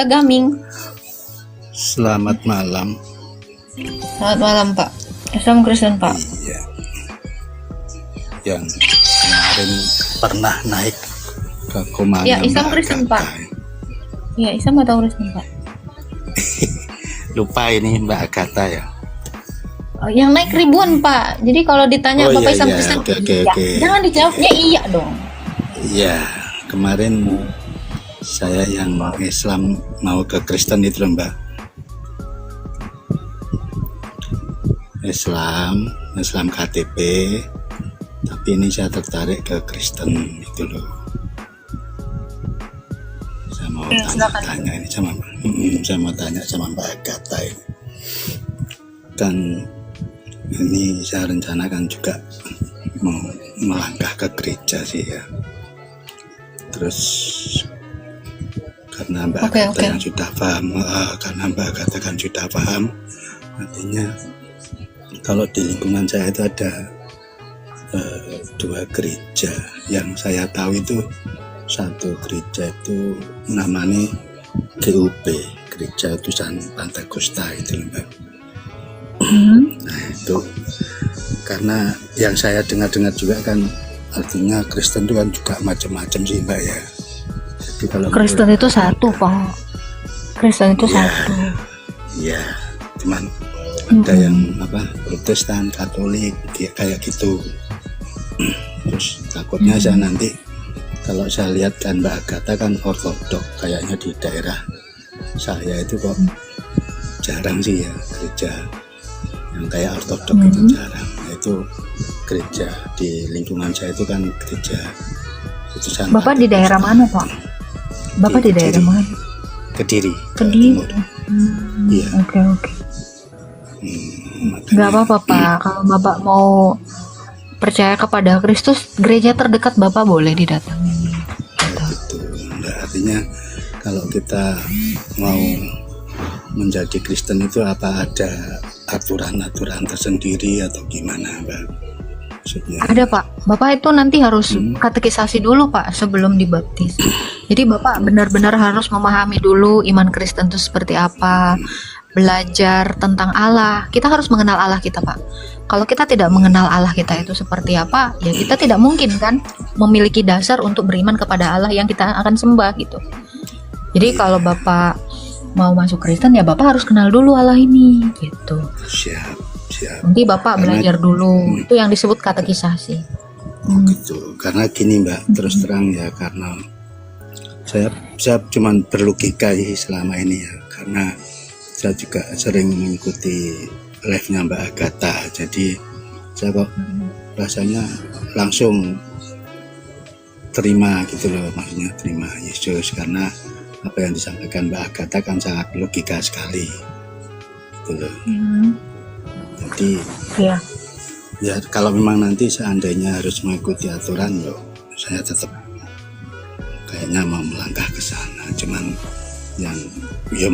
Gaming. Selamat malam. Selamat malam, Pak. Islam Kristen, Pak. Iya. Yang kemarin pernah naik ke Komanya. Ya, Islam Kristen, Pak. Iya, Islam atau Kristen, Pak? Lupa ini Mbak Agatha ya. Oh, yang naik ribuan, Pak. Jadi kalau ditanya Bapak Islam Kristen, oke. jangan dijawabnya iya dong. Iya, kemarin saya yang Islam mau ke Kristen itu loh, Mbak. Islam KTP, tapi ini saya tertarik ke Kristen itu loh. Saya mau tanya ini saya mau tanya sama Mbak Agatha ini. Kan ini saya rencanakan juga mau melangkah ke gereja sih ya. Terus karena Mbak Agatha yang sudah paham, karena Mbak Agatha kan sudah paham, artinya kalau di lingkungan saya itu ada dua gereja yang saya tahu. Itu satu gereja itu namanya GUP, Gereja Utusan Pantekosta itu, Mbak. Nah itu karena yang saya dengar juga kan, artinya Kristen itu kan juga macam-macam sih, Mbak ya. Jadi kalau Kristen itu satu, Pak. Kristen itu satu. Iya, cuman ada yang Protestan, Katolik kayak gitu. Terus takutnya saya nanti, kalau saya lihat kan Mbak Agatha kan ortodok, kayaknya di daerah saya itu kok jarang sih ya gereja yang kayak ortodok itu jarang. Nah, itu gereja di lingkungan saya itu kan gereja Utusan. Bapak di daerah mana, Pak? Bapak di daerah mana? Kediri. Iya. Oke. Nggak apa-apa, Pak. Kalau Bapak mau percaya kepada Kristus, gereja terdekat Bapak boleh didatangi. Gitu. Nah, artinya kalau kita mau menjadi Kristen itu apa ada aturan-aturan tersendiri atau gimana, Mbak? Maksudnya ada, Pak. Bapak itu nanti harus katekisasi dulu, Pak, sebelum dibaptis. Jadi Bapak benar-benar harus memahami dulu iman Kristen itu seperti apa. Belajar tentang Allah. Kita harus mengenal Allah kita, Pak. Kalau kita tidak mengenal Allah kita itu seperti apa, ya kita tidak mungkin kan memiliki dasar untuk beriman kepada Allah yang kita akan sembah gitu. Jadi kalau Bapak mau masuk Kristen, ya Bapak harus kenal dulu Allah ini gitu. Siap. Nanti Bapak belajar dulu. Itu yang disebut katekisasi. Gitu. Karena gini, Mbak, terus terang ya, karena saya cuman berlogika sih selama ini ya, karena saya juga sering mengikuti live-nya Mbak Agatha. Jadi saya kok rasanya langsung terima gitu loh, maksudnya terima Yesus, karena apa yang disampaikan Mbak Agatha kan sangat logika sekali gitu loh. Jadi ya kalau memang nanti seandainya harus mengikuti aturan, saya tetap kayaknya mau melangkah ke sana. Cuman yang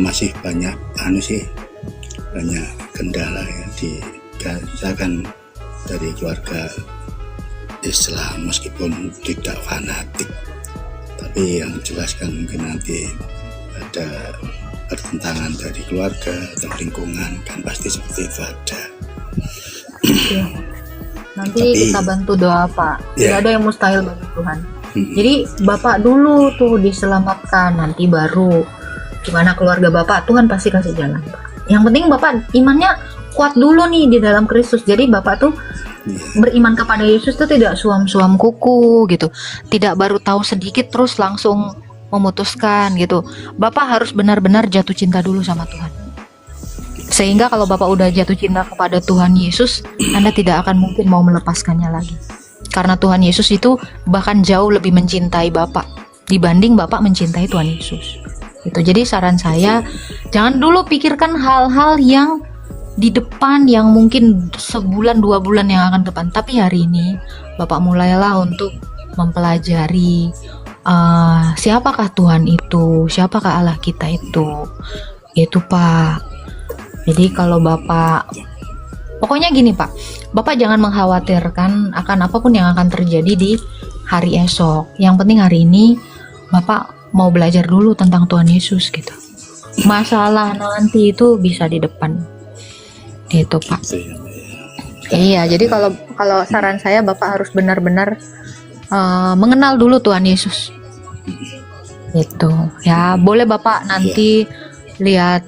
masih banyak banyak kendala ya. Saya kan dari keluarga Islam meskipun tidak fanatik, tapi yang jelas kan mungkin nanti ada pertentangan dari keluarga atau lingkungan, kan pasti seperti itu ada. Nanti kita bantu doa, Pak. Tidak ada yang mustahil bagi Tuhan. Jadi Bapak dulu tuh diselamatkan, nanti baru gimana keluarga Bapak, Tuhan pasti kasih jalan, Pak. Yang penting Bapak imannya kuat dulu nih di dalam Kristus. Jadi Bapak tuh beriman kepada Yesus tuh tidak suam-suam kuku gitu. Tidak baru tahu sedikit terus langsung memutuskan gitu. Bapak harus benar-benar jatuh cinta dulu sama Tuhan. Sehingga kalau Bapak udah jatuh cinta kepada Tuhan Yesus, Anda tidak akan mungkin mau melepaskannya lagi. Karena Tuhan Yesus itu bahkan jauh lebih mencintai Bapak dibanding Bapak mencintai Tuhan Yesus. Gitu. Jadi saran saya, jangan dulu pikirkan hal-hal yang di depan, yang mungkin sebulan 2 bulan yang akan depan. Tapi hari ini Bapak mulailah untuk mempelajari siapakah Tuhan itu, siapakah Allah kita itu Pak. Jadi kalau Bapak, pokoknya gini Pak, Bapak jangan mengkhawatirkan akan apapun yang akan terjadi di hari esok. Yang penting hari ini Bapak mau belajar dulu tentang Tuhan Yesus gitu. masalah nanti itu bisa di depan. Itu Pak. Gitu ya, Mbak, ya. Iya, jadi kalau saran saya Bapak harus benar-benar mengenal dulu Tuhan Yesus. Itu ya, boleh Bapak nanti lihat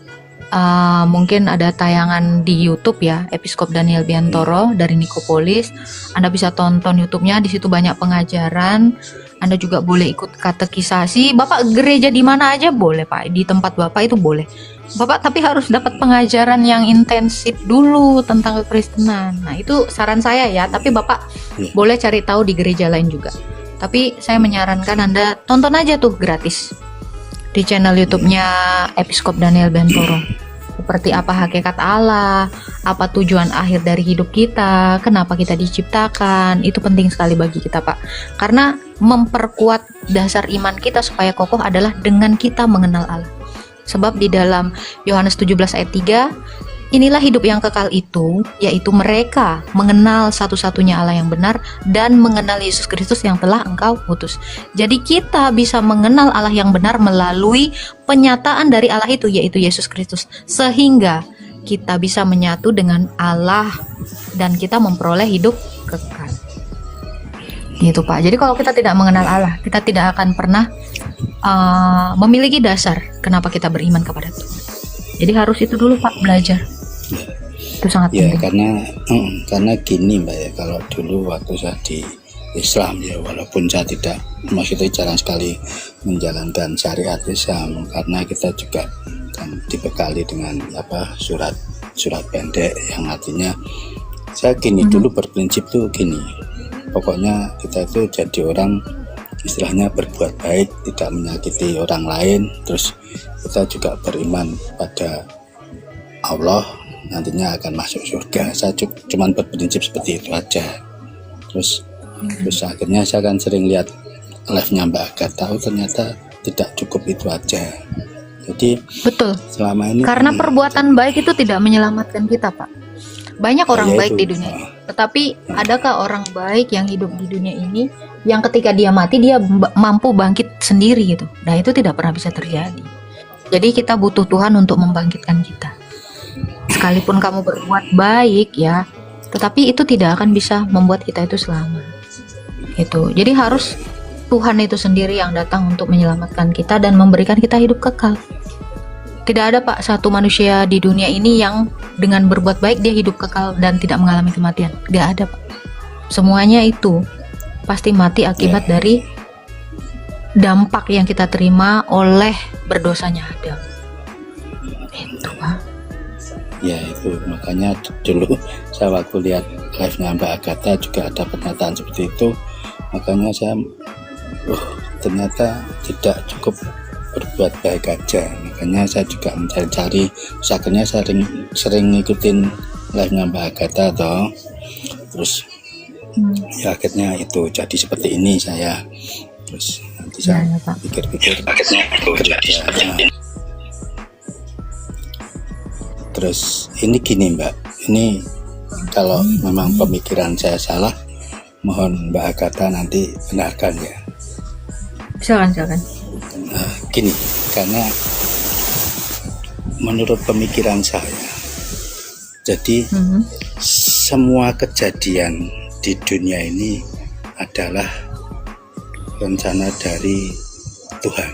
mungkin ada tayangan di YouTube ya, Episkop Daniel Biantoro dari Nikopolis. Anda bisa tonton YouTube-nya, di situ banyak pengajaran. Anda juga boleh ikut katekisasi. Bapak gereja di mana aja boleh Pak, di tempat Bapak itu boleh. Bapak tapi harus dapat pengajaran yang intensif dulu tentang kekristenan. Nah itu saran saya ya, tapi Bapak boleh cari tahu di gereja lain juga. Tapi saya menyarankan Anda tonton aja tuh gratis di channel YouTube-nya Episkop Daniel Biantoro. Seperti apa hakikat Allah, apa tujuan akhir dari hidup kita, kenapa kita diciptakan, itu penting sekali bagi kita Pak. Karena memperkuat dasar iman kita supaya kokoh adalah dengan kita mengenal Allah. Sebab di dalam Yohanes 17 ayat 3, inilah hidup yang kekal itu, yaitu mereka mengenal satu-satunya Allah yang benar dan mengenal Yesus Kristus yang telah engkau utus. Jadi kita bisa mengenal Allah yang benar melalui penyataan dari Allah itu, yaitu Yesus Kristus. Sehingga kita bisa menyatu dengan Allah dan kita memperoleh hidup kekal. Gitu Pak. Jadi kalau kita tidak mengenal Allah, kita tidak akan pernah memiliki dasar kenapa kita beriman kepada Tuhan. Jadi harus itu dulu Pak, belajar. Itu sangat ya penting. karena gini Mbak ya, kalau dulu waktu saya di Islam ya, walaupun saya tidak, maksudnya jarang sekali menjalankan syariat Islam, karena kita juga kan dibekali dengan surat pendek yang artinya saya gini dulu berprinsip tuh gini, pokoknya kita itu jadi orang istilahnya berbuat baik, tidak menyakiti orang lain, terus kita juga beriman pada Allah, nantinya akan masuk surga. Saya cuma berprinsip seperti itu aja. Terus akhirnya saya kan sering lihat live-nya Mbak Agatha, ternyata tidak cukup itu aja. Jadi betul. Selama ini karena perbuatan baik itu tidak menyelamatkan kita Pak. Banyak orang baik di dunia ini, tetapi adakah orang baik yang hidup di dunia ini yang ketika dia mati dia mampu bangkit sendiri gitu? Nah itu tidak pernah bisa terjadi. Jadi kita butuh Tuhan untuk membangkitkan kita. Sekalipun kamu berbuat baik ya, tetapi itu tidak akan bisa membuat kita itu selamat. Itu. Jadi harus Tuhan itu sendiri yang datang untuk menyelamatkan kita dan memberikan kita hidup kekal. Tidak ada Pak satu manusia di dunia ini yang dengan berbuat baik dia hidup kekal dan tidak mengalami kematian. Gak ada Pak. Semuanya itu pasti mati akibat dari dampak yang kita terima oleh berdosanya Adam. Itu Pak. Ya itu makanya dulu saya waktu lihat live-nya Mbak Agatha juga ada pernyataan seperti itu, makanya saya ternyata tidak cukup berbuat baik aja, makanya saya juga mencari-cari, akhirnya sering ngikutin live-nya Mbak Agatha toh. Terus ya akhirnya itu jadi seperti ini saya. Terus nanti saya pikir-pikir akhirnya itu jadi seperti ini. Terus ini gini Mbak, ini kalau memang pemikiran saya salah, mohon Mbak Agatha nanti benarkan ya. Silakan. Gini, karena menurut pemikiran saya, jadi semua kejadian di dunia ini adalah rencana dari Tuhan.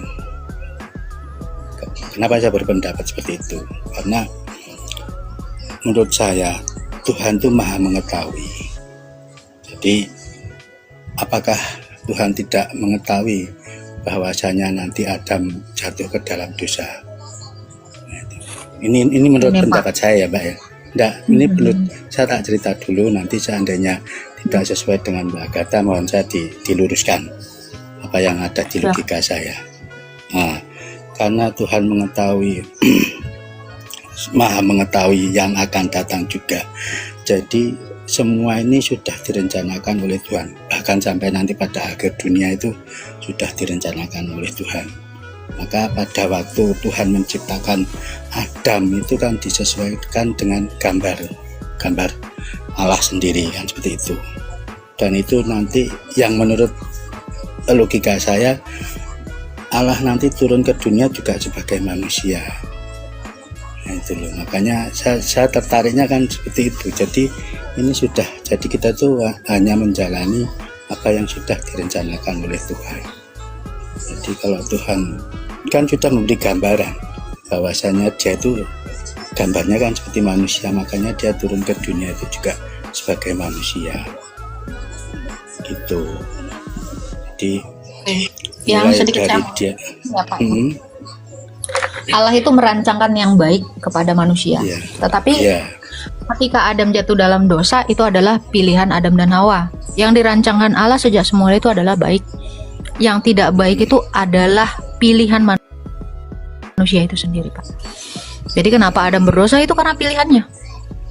Kenapa saya berpendapat seperti itu? Karena menurut saya Tuhan itu maha mengetahui. Jadi apakah Tuhan tidak mengetahui bahwasanya nanti Adam jatuh ke dalam dosa? Ini menurut pendapat saya ya Mbak ya. Enggak, ini menurut saya tak cerita dulu, nanti seandainya tidak sesuai dengan Mbak Agatha mohon saya diluruskan apa yang ada di logika saya. Nah, karena Tuhan mengetahui maha mengetahui yang akan datang juga, jadi semua ini sudah direncanakan oleh Tuhan, bahkan sampai nanti pada akhir dunia itu sudah direncanakan oleh Tuhan. Maka pada waktu Tuhan menciptakan Adam itu kan disesuaikan dengan gambar Allah sendiri kan, seperti itu. Dan itu nanti yang menurut logika saya, Allah nanti turun ke dunia juga sebagai manusia. Nah, itu loh. Makanya saya tertariknya kan seperti itu. Jadi ini sudah, jadi kita tuh hanya menjalani apa yang sudah direncanakan oleh Tuhan. Jadi kalau Tuhan kan sudah memberi gambaran bahwasanya dia itu gambarnya kan seperti manusia, makanya dia turun ke dunia itu juga sebagai manusia gitu. Jadi yang mulai sedikit dari sama dia, ya Pak. Allah itu merancangkan yang baik kepada manusia. Iya. Tetapi Iya. ketika Adam jatuh dalam dosa, itu adalah pilihan Adam dan Hawa. Yang dirancangkan Allah sejak semula itu adalah baik. Yang tidak baik itu adalah pilihan manusia itu sendiri, Pak. Jadi kenapa Adam berdosa itu karena pilihannya.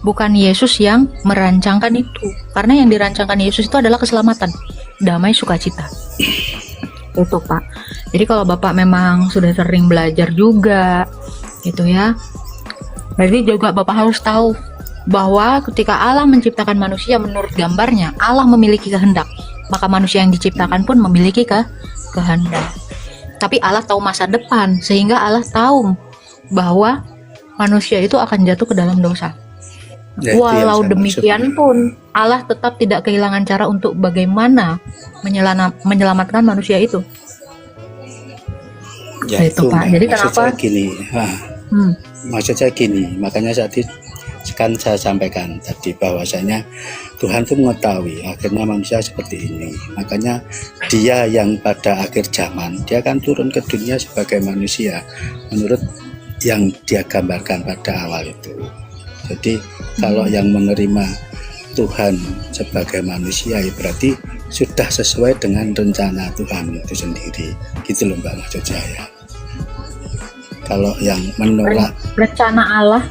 Bukan Yesus yang merancangkan itu. Karena yang dirancangkan Yesus itu adalah keselamatan, damai, sukacita. Itu Pak. Jadi kalau Bapak memang sudah sering belajar juga gitu ya, berarti juga Bapak harus tahu bahwa ketika Allah menciptakan manusia menurut gambarnya, Allah memiliki kehendak, maka manusia yang diciptakan pun memiliki kehendak. Tapi Allah tahu masa depan, sehingga Allah tahu bahwa manusia itu akan jatuh ke dalam dosa. Ya, itu yang Walau saya demikian maksud. pun Allah tetap tidak kehilangan cara untuk bagaimana menyelamatkan manusia itu. Ya, Itu, Pak. Mbak. Jadi Maksud kenapa? saya gini, maksud saya gini, makanya tadi kan saya sampaikan tadi bahwasanya Tuhan itu mengetahui akhirnya manusia seperti ini, makanya dia yang pada akhir zaman dia akan turun ke dunia sebagai manusia menurut yang dia gambarkan pada awal itu. Jadi kalau yang menerima Tuhan sebagai manusia ya berarti sudah sesuai dengan rencana Tuhan itu sendiri, gitu loh Mbak, maksud saya. Kalau yang menolak Rencana Allah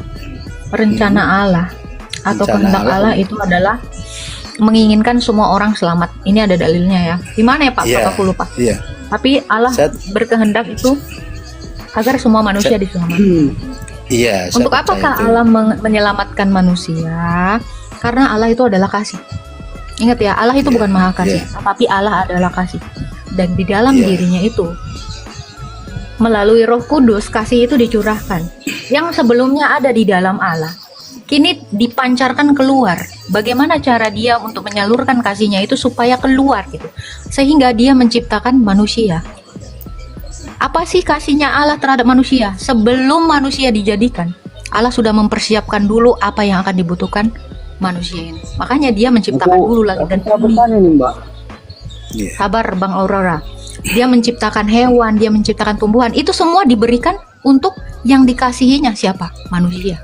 atau Rencana kehendak Allah. Allah itu adalah menginginkan semua orang selamat. Ini ada dalilnya ya. Di mana ya Pak? Iya. Aku lupa. Iya. Tapi Allah Saya- berkehendak itu agar semua manusia diselamatkan. Iya. saya Untuk percaya apakah itu. Allah menyelamatkan manusia? Karena Allah itu adalah kasih. Ingat ya, Allah itu Iya, bukan maha kasih, iya. tetapi Allah adalah kasih. Dan di dalam Iya. dirinya itu, melalui Roh Kudus, kasih itu dicurahkan. Yang sebelumnya ada di dalam Allah, kini dipancarkan keluar. Bagaimana cara dia untuk menyalurkan kasihnya itu supaya keluar gitu, sehingga dia menciptakan manusia. Apa sih kasihnya Allah terhadap manusia? Sebelum manusia dijadikan, Allah sudah mempersiapkan dulu apa yang akan dibutuhkan manusia ini. Makanya dia menciptakan dulu langit dan bumi. Iya. Sabar Bang Aurora. Dia menciptakan hewan, dia menciptakan tumbuhan. Itu semua diberikan untuk yang dikasihinya siapa? Manusia.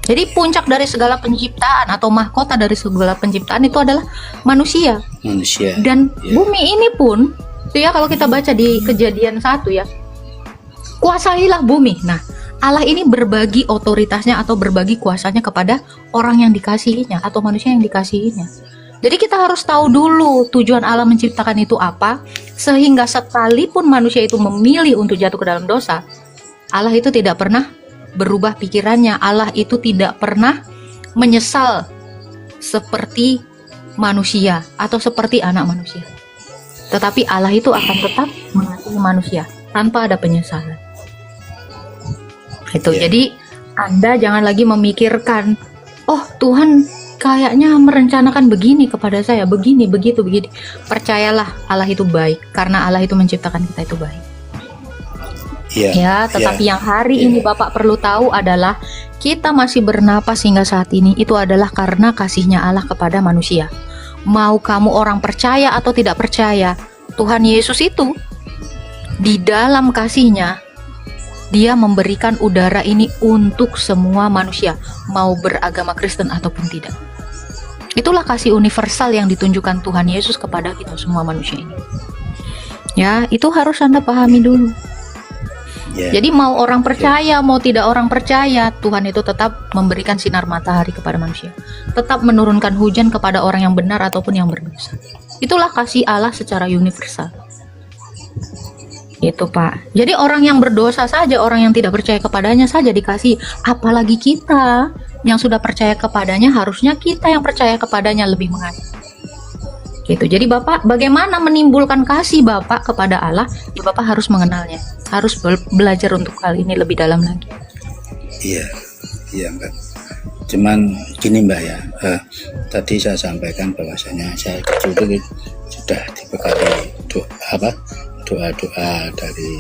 Jadi puncak dari segala penciptaan atau mahkota dari segala penciptaan itu adalah manusia. Manusia. Dan Iya. bumi ini pun, itu ya kalau kita baca di Kejadian 1 ya, kuasailah bumi. Nah, Allah ini berbagi otoritasnya atau berbagi kuasanya kepada orang yang dikasihinya atau manusia yang dikasihinya. Jadi kita harus tahu dulu tujuan Allah menciptakan itu apa, sehingga sekalipun manusia itu memilih untuk jatuh ke dalam dosa, Allah itu tidak pernah berubah pikirannya. Allah itu tidak pernah menyesal seperti manusia atau seperti anak manusia. Tetapi Allah itu akan tetap mengasihi manusia tanpa ada penyesalan. Itu. Iya. Jadi Anda jangan lagi memikirkan, oh Tuhan kayaknya merencanakan begini kepada saya, begini, begitu, begini. Percayalah Allah itu baik, karena Allah itu menciptakan kita itu baik. Iya. Ya, tetapi yang hari ini Bapak perlu tahu adalah kita masih bernapas hingga saat ini itu adalah karena kasihnya Allah kepada manusia. Mau kamu orang percaya atau tidak percaya, Tuhan Yesus itu di dalam kasihnya Dia memberikan udara ini untuk semua manusia, mau beragama Kristen ataupun tidak. Itulah kasih universal yang ditunjukkan Tuhan Yesus kepada kita semua manusia ini. Ya, itu harus Anda pahami dulu. Iya. Jadi mau orang percaya, mau tidak orang percaya, Tuhan itu tetap memberikan sinar matahari kepada manusia. Tetap menurunkan hujan kepada orang yang benar ataupun yang berdosa. Itulah kasih Allah secara universal. Itu Pak. Jadi orang yang berdosa saja, orang yang tidak percaya kepadanya saja dikasih. Apalagi kita yang sudah percaya kepadanya, harusnya kita yang percaya kepadanya lebih mengasihi. Gitu. Jadi Bapak bagaimana menimbulkan kasih Bapak kepada Allah? Ya Bapak harus mengenalnya. Harus belajar untuk hal ini lebih dalam lagi. Iya. Iya Mbak. Cuman gini Mbak ya, tadi saya sampaikan bahwasanya saya kecil itu sudah dibekali doa-doa dari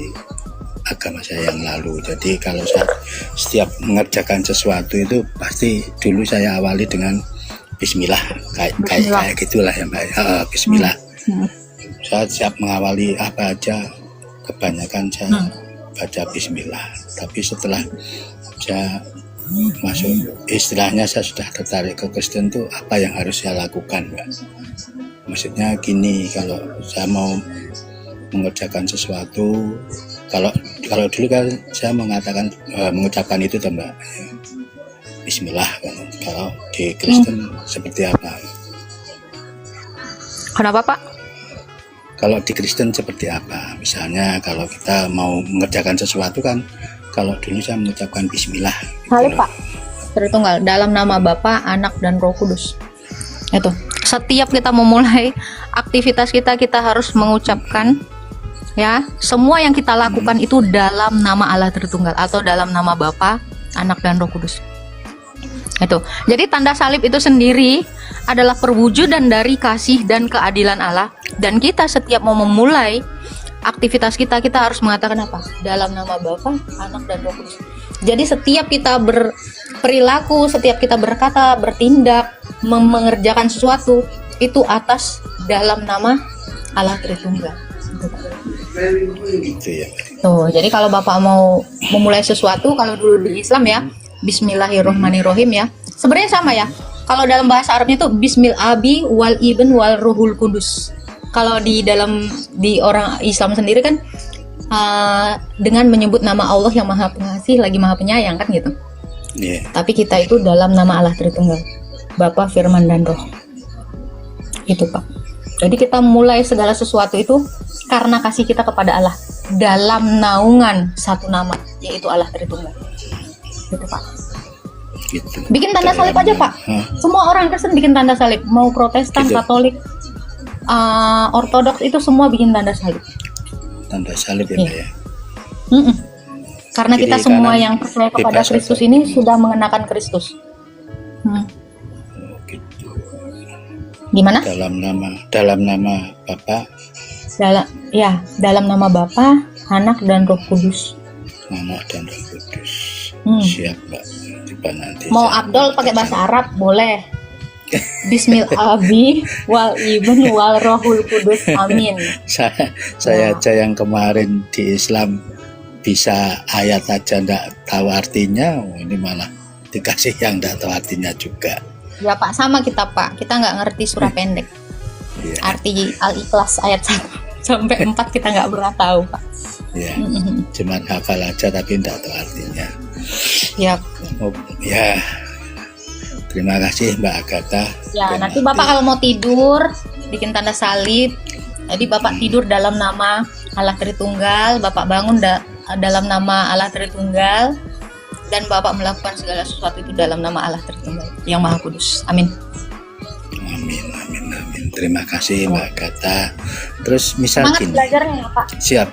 agama saya yang lalu. Jadi kalau saya setiap mengerjakan sesuatu itu pasti dulu saya awali dengan Bismillah, kayak gitulah ya Mbak. Bismillah. Saya siap mengawali apa aja, kebanyakan saya baca Bismillah. Tapi setelah saya masuk, istilahnya saya sudah tertarik ke Kristen itu apa yang harus saya lakukan Mbak. Maksudnya gini, kalau saya mau mengerjakan sesuatu, kalau dulu kan saya mengatakan mengucapkan itu Mbak, Bismillah kan. Kalau di Kristen seperti apa? Kenapa Pak? Kalau di Kristen seperti apa? Misalnya kalau kita mau mengerjakan sesuatu kan, kalau dulu saya mengucapkan Bismillah. Salib Pak. Tritunggal dalam nama Bapa, Anak dan Roh Kudus. Itu. Setiap kita memulai aktivitas kita harus mengucapkan ya, semua yang kita lakukan itu dalam nama Allah Tritunggal atau dalam nama Bapa, Anak dan Roh Kudus. Itu. Jadi tanda salib itu sendiri adalah perwujudan dari kasih dan keadilan Allah, dan kita setiap mau memulai aktivitas kita harus mengatakan apa? Dalam nama Bapa, Anak dan Roh Kudus. Jadi setiap kita berperilaku, setiap kita berkata, bertindak, mengerjakan sesuatu itu atas dalam nama Allah Tritunggal. Gitu ya. Tuh, jadi kalau Bapak mau memulai sesuatu, kalau dulu di Islam ya, Bismillahirrohmanirrohim ya. Sebenarnya sama ya. Kalau dalam bahasa Arabnya itu Bismil Abi wal Ibn wal Ruhul Kudus. Kalau di orang Islam sendiri kan dengan menyebut nama Allah yang Maha Pengasih lagi Maha Penyayang kan gitu. Yeah. Tapi kita itu dalam nama Allah Tritunggal, Bapa, Firman dan Roh. Itu Pak. Jadi kita mulai segala sesuatu itu karena kasih kita kepada Allah dalam naungan satu nama, yaitu Allah Tritunggal. Gitu Pak. Gitu. Bikin tanda salib aja Pak. Semua orang Kristen bikin tanda salib, mau Protestan, gitu. Katolik, Ortodoks itu semua bikin tanda salib. Tanda salib ya Mbak ya. Karena Jadi kita semua yang percaya kepada Kristus ini sudah mengenakan Kristus. Gitu. Gimana? Dalam nama Bapa. Dalam nama Bapa, Anak dan Roh Kudus. Anak dan Roh Kudus. Siap Mbak. Coba nanti. Mau Abdul pakai bahasa Arab boleh. Bismil Abi wal Ibn wal Rohul Kudus. Amin. Saya aja yang kemarin di Islam bisa ayat aja ndak tahu artinya, ini malah dikasih yang ndak tahu artinya juga. Ya Pak, sama kita Pak. Kita nggak ngerti surah pendek. Yeah. Arti Al-Ikhlas ayat 1 sampai 4 kita nggak pernah tahu Pak. Ya, cuman hafal aja tapi ndak tahu artinya. Yap. Oh, ya. Terima kasih Mbak Agatha. Ya, nanti Bapak kalau mau tidur bikin tanda salib. Jadi Bapak tidur dalam nama Allah Tritunggal, Bapak bangun dalam nama Allah Tritunggal, dan Bapak melakukan segala sesuatu itu dalam nama Allah Tritunggal yang Maha Kudus. Amin. Amin. Terima kasih Mbak Agatha. Terus misal semangat gini. belajarnya ya Pak. Siap.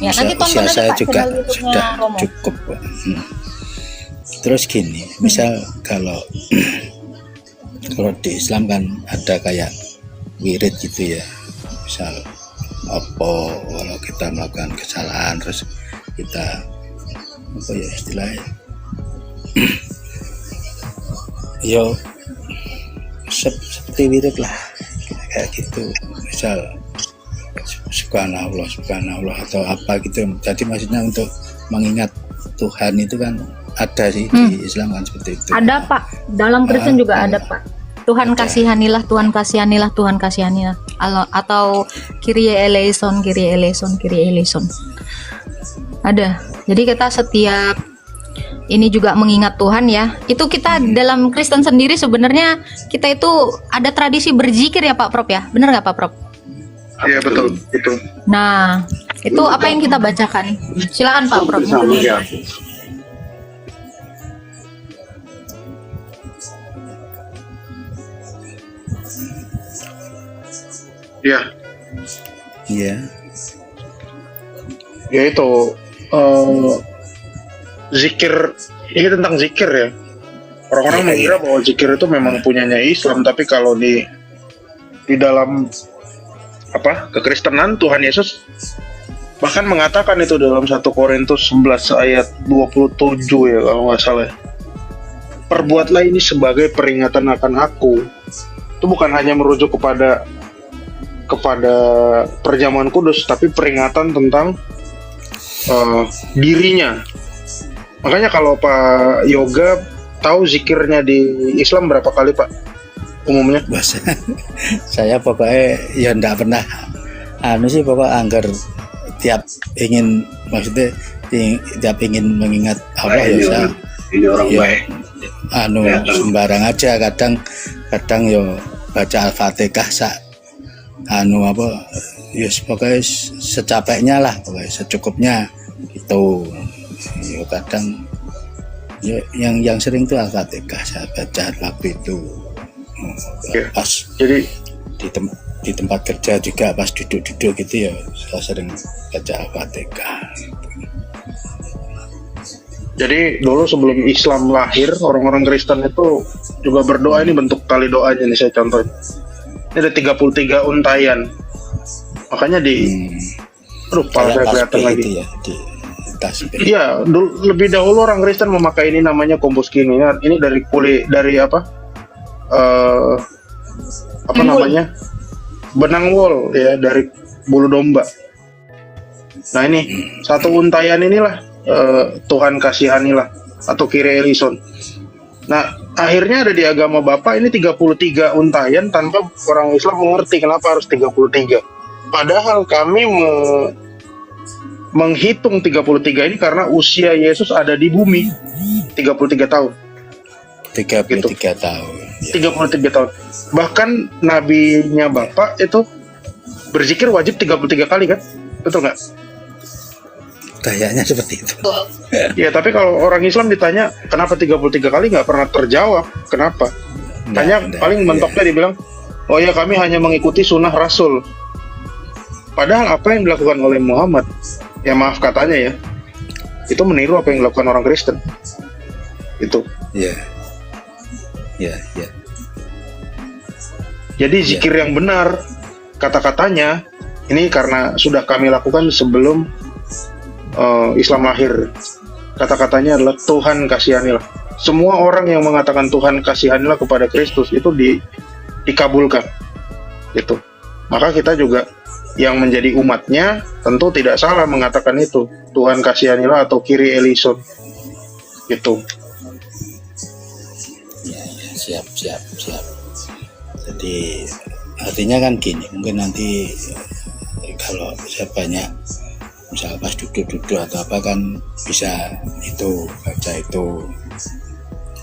Ya, nanti tonton aja saya Pak juga channel YouTube-nya sudah Romo. cukup. Terus gini, misal kalau di Islam kan ada kayak wirid gitu ya. Misal kalau kita melakukan kesalahan terus kita istilahnya yo seperti wirid lah kayak gitu, misal subhanallah atau apa gitu. Jadi maksudnya untuk mengingat Tuhan itu kan ada sih di Islam kan seperti itu. Ada Pak, dalam Kristen juga ada Pak. Tuhan kasihanilah, Tuhan kasihanilah, Tuhan kasihanilah. Atau Kyrie eleison. Ada. Jadi kita setiap ini juga mengingat Tuhan ya. Itu kita dalam Kristen sendiri sebenarnya kita itu ada tradisi berzikir ya Pak Prop ya. Benar nggak Pak Prop? Iya betul. Nah, itu apa yang kita bacakan? Silakan Pak Prop. Ya itu zikir, ini tentang zikir ya. Orang-orang mengira bahwa zikir itu memang punyanya Islam, tapi kalau di dalam kekristenan, Tuhan Yesus bahkan mengatakan itu dalam 1 Korintus 11 ayat 27 ya kalau nggak salah. Perbuatlah ini sebagai peringatan akan aku. Itu bukan hanya merujuk kepada perjamuan kudus, tapi peringatan tentang dirinya. Makanya kalau Pak Yoga tahu zikirnya di Islam berapa kali Pak umumnya? Saya pokoknya ya enggak pernah pokoknya anggar tiap ingin mengingat Allah ya ini orang baik. Sembarang aja, kadang yo baca Al-Fatihah pokoknya secapeknya lah, pokoknya secukupnya itu. Yo kadang yang sering tuh Al-Fatihah saya baca waktu itu. Pas jadi di tempat kerja juga pas duduk-duduk gitu ya saya sering baca Al-Fatihah. Jadi dulu sebelum Islam lahir, orang-orang Kristen itu juga berdoa. Ini bentuk tali doanya nih, saya contohin. Ini ada 33 untayan. Makanya kepala saya kelihatan lagi. Ya, di tasbih. Iya, lebih dahulu orang Kristen memakai ini namanya kombuskini. Ini dari kulit, dari namanya? Benang wol ya, dari bulu domba. Nah ini satu untayan inilah Tuhan kasihanilah atau Kyrie eleison. Nah akhirnya ada di agama Bapak ini 33 untayan tanpa orang Islam mengerti kenapa harus 33. Padahal kami menghitung 33 ini karena usia Yesus ada di bumi 33 tahun. 33 gitu. Tahun. Ya. 33 tahun. Bahkan nabinya Bapak itu berzikir wajib 33 kali kan? Betul nggak? Kayaknya seperti itu. Ya, tapi kalau orang Islam ditanya kenapa 33 kali nggak pernah terjawab. Kenapa? Paling mentoknya dibilang, oh ya kami hanya mengikuti sunnah Rasul. Padahal apa yang dilakukan oleh Muhammad, ya maaf katanya ya, itu meniru apa yang dilakukan orang Kristen. Itu. Ya. Jadi zikir yang benar, kata-katanya, ini karena sudah kami lakukan sebelum Islam lahir. Kata-katanya adalah Tuhan kasihanilah. Semua orang yang mengatakan Tuhan kasihanilah kepada Kristus itu dikabulkan. Gitu. Maka kita juga yang menjadi umatnya tentu tidak salah mengatakan itu Tuhan kasihanilah atau Kyrie eleison. Gitu. Siap. Jadi artinya kan gini, mungkin nanti kalau saya banyak misal pas duduk-duduk atau apa kan bisa itu baca itu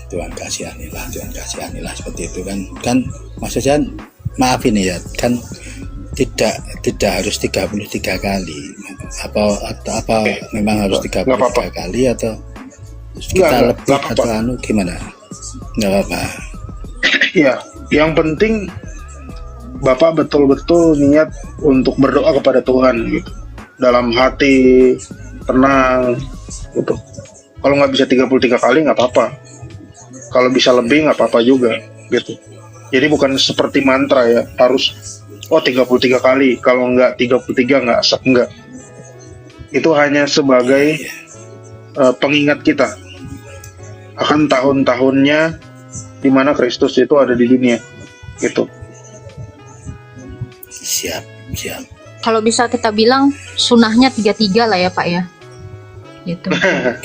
Tuhan kasihanilah seperti itu kan maksudnya maaf ini ya kan tidak harus 33 kali apa memang harus 33 kali atau kita lebih atau gimana? Nggak apa-apa. Ya, yang penting Bapak betul-betul niat untuk berdoa kepada Tuhan gitu. Dalam hati, tenang gitu. Kalau nggak bisa 33 kali nggak apa-apa. Kalau bisa lebih nggak apa-apa juga gitu. Jadi bukan seperti mantra ya, harus 33 kali. Kalau nggak 33 nggak sah, enggak. Itu hanya sebagai pengingat kita akan tahun-tahunnya di mana Kristus itu ada di dunia gitu. Siap. Kalau bisa kita bilang sunahnya 33 lah ya Pak ya. Gitu.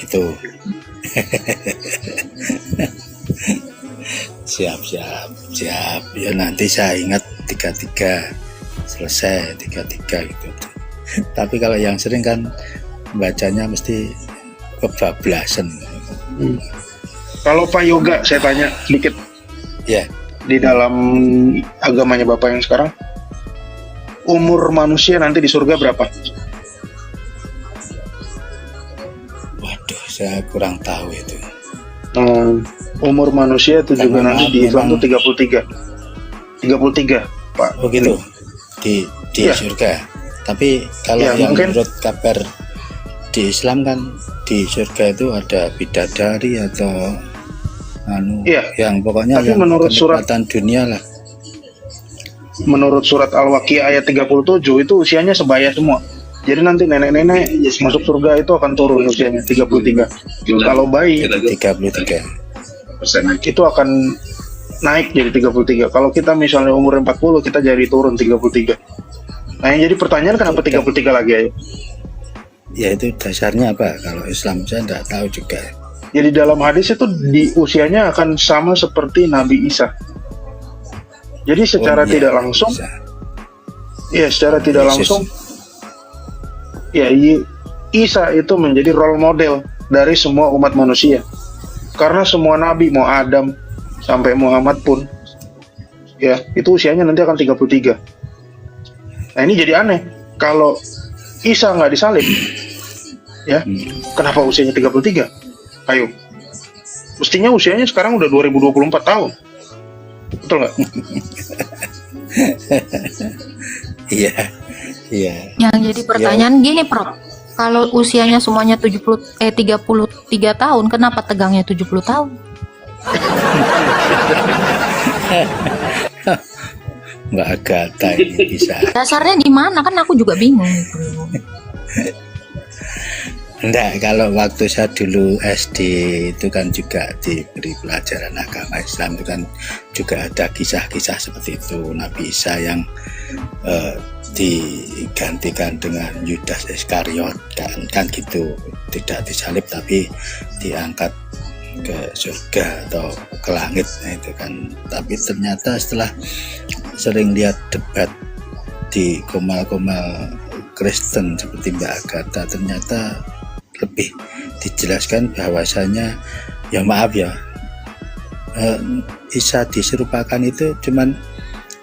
Gitu. Siap. Ya nanti saya ingat 33 selesai 33 gitu. Tapi kalau yang sering kan bacanya mesti kebablasan. Kalau Pak Yoga saya tanya sedikit. Ya. Di dalam agamanya Bapak yang sekarang, umur manusia nanti di surga berapa? Waduh, saya kurang tahu itu. Umur manusia itu juga nanti di Islam itu 33, Pak. Oh gitu. Di surga. Tapi kalau yang mungkin, menurut kabar di Islam kan di surga itu ada bidadari atau Iya. yang pokoknya Tapi yang menurut surat- kenikmatan dunia lah. Menurut surat Al-Waqiah ayat 37 itu usianya sebaya semua. Jadi nanti nenek-nenek masuk surga itu akan turun usianya 33. Kalau bayi 33. itu akan naik jadi 33. Kalau kita misalnya umur 40, kita jadi turun 33. Nah, yang jadi pertanyaan kenapa 33 lagi ayo? Ya itu dasarnya apa? Kalau Islam saya tidak tahu juga. Jadi dalam hadis itu di usianya akan sama seperti Nabi Isa. Jadi secara Oh, iya, tidak langsung, bisa. ya secara tidak Yesus. langsung, ya Isa itu menjadi role model dari semua umat manusia. Karena semua nabi, mau Adam sampai Muhammad pun, ya itu usianya nanti akan 33. Nah ini jadi aneh. Kalau Isa nggak disalib, ya kenapa usianya 33? Ayo, mestinya usianya sekarang udah 2024 tahun. Betul nggak? Iya, iya. Yang jadi pertanyaan gini, Prof. Kalau usianya semuanya 33 tahun, kenapa tegangnya 70 tahun? Nggak agata ini bisa. Dasarnya di mana? Kan aku juga bingung. Enggak, kalau waktu saya dulu SD itu kan juga diberi pelajaran agama Islam, itu kan juga ada kisah-kisah seperti itu. Nabi Isa yang digantikan dengan Yudas Iskariot kan gitu, tidak disalib tapi diangkat ke surga atau ke langit. Nah, itu kan, tapi ternyata setelah sering lihat debat di komal-komal Kristen seperti Mbak Agatha, ternyata lebih dijelaskan bahwasanya ya maaf ya, Isa diserupakan itu cuman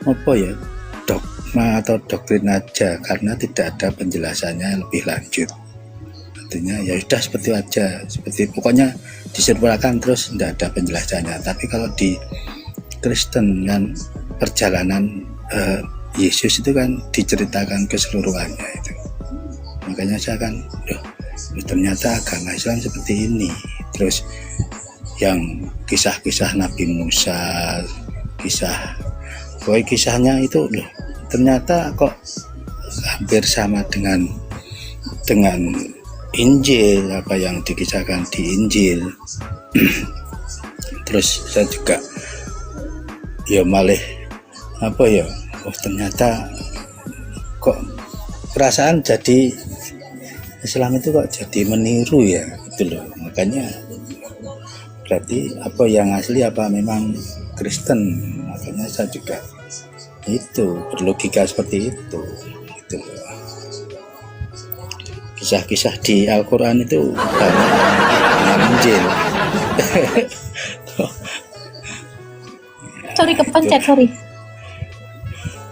apa ya, dogma atau doktrin aja, karena tidak ada penjelasannya lebih lanjut. Artinya ya sudah seperti aja, seperti pokoknya diserupakan terus tidak ada penjelasannya. Tapi kalau di Kristen kan perjalanan Yesus itu kan diceritakan keseluruhannya itu. Makanya saya kan, ternyata agama Islam seperti ini. Terus yang kisah-kisah Nabi Musa, kisahnya itu ternyata kok hampir sama dengan Injil, apa yang dikisahkan di Injil. Terus saya juga ya malah apa ya, ternyata kok perasaan jadi Islam itu kok jadi meniru ya gitu loh. Makanya berarti apa yang asli apa memang Kristen. Makanya saya juga itu berlogika seperti itu gitu loh. Kisah-kisah di Al-Quran itu banyak dengan Injil. Sorry, kepencet, sorry.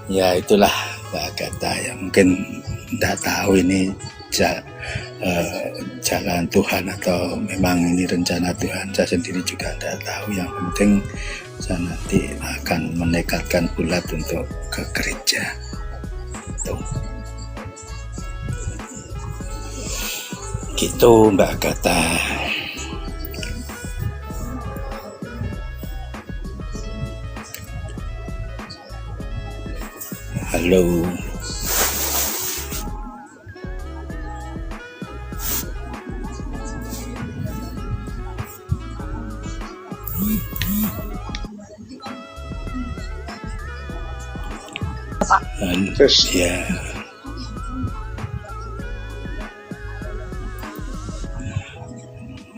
Ya itulah Mbak Agatha, ya mungkin tidak tahu ini jalan Tuhan atau memang ini rencana Tuhan. Saya sendiri juga tidak tahu. Yang penting saya nanti akan menekadkan bulat untuk ke gereja. Tuh. Gitu Mbak Agatha. Halo. Terus Ya.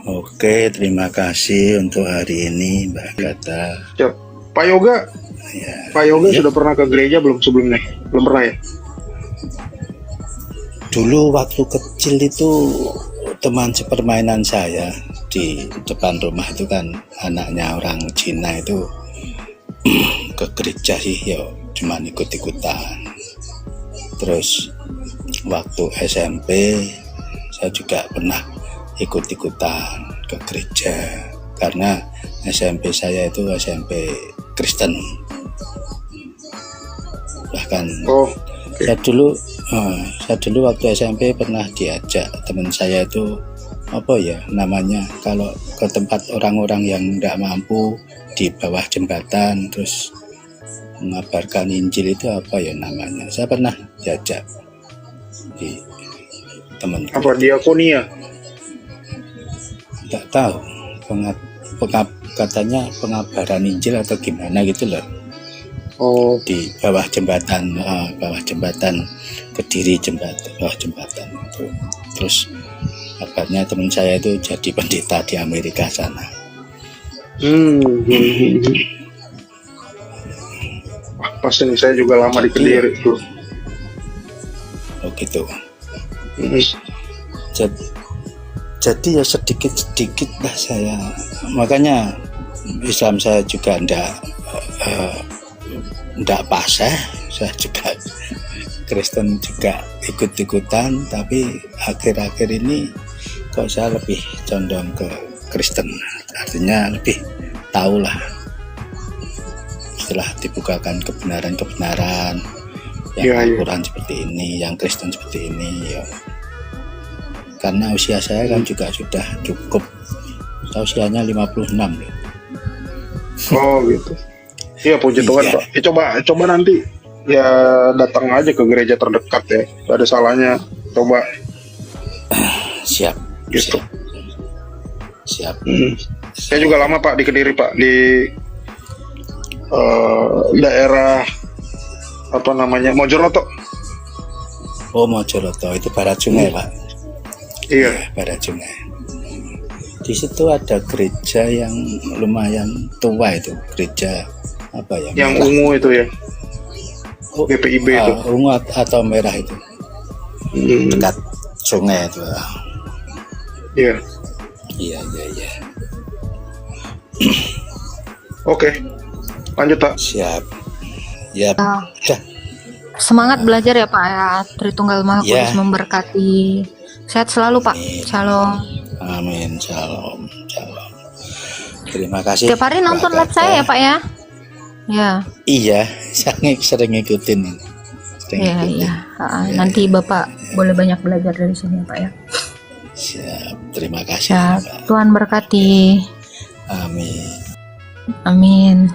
Oke, terima kasih untuk hari ini Mbak Agatha. siap. Pak Yoga, Ya. Pak Yoga sudah pernah ke gereja belum sebelumnya? Belum pernah ya? Dulu waktu kecil itu teman sepermainan saya di depan rumah itu kan anaknya orang Cina itu ke gereja sih ya, cuma ikut-ikutan. Terus waktu SMP saya juga pernah ikut-ikutan ke gereja karena SMP saya itu SMP Kristen. Bahkan Oh, saya dulu Saya dulu waktu SMP pernah diajak teman saya itu apa ya namanya, kalau ke tempat orang-orang yang tidak mampu di bawah jembatan terus mengabarkan Injil, itu apa ya namanya, saya pernah diajak di teman. Apa diakonia? Tidak tahu, katanya pengabaran Injil atau gimana gitu loh. Oh, Di bawah jembatan, Kediri, bawah jembatan itu. Terus kabarnya teman saya itu jadi pendeta di Amerika sana. Pas ini saya juga lama di Kediri tuh. Oh gitu. Hmm. Jadi ya sedikit lah saya, makanya Islam saya juga ndak paseh, saya juga Kristen juga ikut-ikutan, tapi akhir-akhir ini kok saya lebih condong ke Kristen, artinya lebih tahu lah setelah dibukakan kebenaran-kebenaran yang Al-Quran seperti ini, yang Kristen seperti ini ya. Karena usia saya kan juga sudah cukup, saya usianya 56 loh. Oh gitu. Iya puji Tuhan Pak. Coba nanti ya datang aja ke gereja terdekat ya. Gak ada salahnya. Coba. Siap. Gitu. Siap. Saya juga lama Pak di Kediri Pak, di daerah apa namanya, Mojoroto. Oh Mojoroto itu barat sungai Pak. Iya. Barat sungai. Di situ ada gereja yang lumayan tua itu, gereja apa ya? Yang merah. ungu itu ya. Oh, GPIB itu. Ungu atau merah itu. Dekat sungai itu. Iya. Iya. Oke. Lanjut Pak. Siap. Ya. Dah. Semangat belajar ya Pak ya. Tritunggal Maha Kudus Ya. memberkati. Sehat selalu Pak. Shalom. Amin. Shalom. Terima kasih. Setiap hari nonton live saya ya Pak ya. Ya. Iya, saya sering ngikutin. Iya. Nanti Bapak boleh banyak belajar dari sini ya Pak ya. Siap. Terima kasih. Ya, Tuhan berkati. Amin. Amin.